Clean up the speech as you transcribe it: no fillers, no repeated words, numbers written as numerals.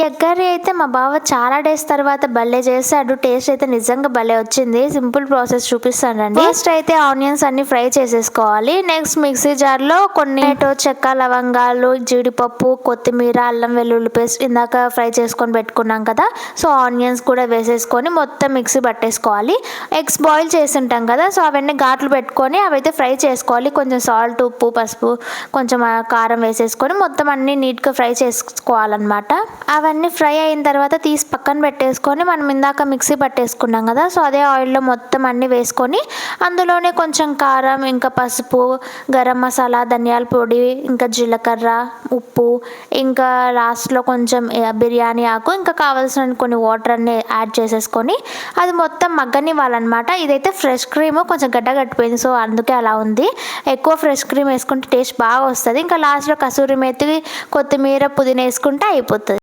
Egg curry అయితే మా బావ చాలా డేస్ తర్వాత భలే చేశాడు. టేస్ట్ అయితే నిజంగా భలే వచ్చింది. సింపుల్ ప్రాసెస్ చూపిస్తానండి. ఫస్ట్ అయితే ఆనియన్స్ అన్ని ఫ్రై చేసేసుకోవాలి. నెక్స్ట్ మిక్సీ జార్లో కొన్ని చెక్క, లవంగాలు, జీడిపప్పు, కొత్తిమీర, అల్లం వెల్లుల్లి పేస్ట్ ఇందాక ఫ్రై చేసుకొని పెట్టుకున్నాం కదా, సో ఆనియన్స్ కూడా వేసేసుకొని మొత్తం మిక్సీ పట్టేసుకోవాలి. ఎగ్స్ బాయిల్ చేసి ఉంటాం కదా, సో అవన్నీ ఘాట్లు పెట్టుకొని అవైతే ఫ్రై చేసుకోవాలి. కొంచెం సాల్ట్, ఉప్పు, పసుపు, కొంచెం కారం వేసేసుకొని మొత్తం అన్ని నీట్గా ఫ్రై చేసుకోవాలన్నమాట. అవన్నీ ఫ్రై అయిన తర్వాత తీసి పక్కన పెట్టేసుకొని మనం ఇందాక మిక్సీ పట్టేసుకున్నాం కదా, సో అదే ఆయిల్లో మొత్తం అన్నీ వేసుకొని అందులోనే కొంచెం కారం, ఇంకా పసుపు, గరం మసాలా, ధనియాల పొడి, ఇంకా జీలకర్ర, ఉప్పు, ఇంకా లాస్ట్లో కొంచెం బిర్యానీ ఆకు, ఇంకా కావాల్సిన కొన్ని వాటర్ అన్ని యాడ్ చేసేసుకొని అది మొత్తం మగ్గనివ్వాలన్నమాట. ఇదైతే ఫ్రెష్ క్రీమ్ కొంచెం గడ్డ కట్టిపోయింది, సో అందుకే అలా ఉంది. ఎక్కువ ఫ్రెష్ క్రీమ్ వేసుకుంటే టేస్ట్ బాగా వస్తుంది. ఇంకా లాస్ట్లో కసూరి మేతి, కొత్తిమీర, పుదీనా వేసుకుంటే అయిపోతుంది.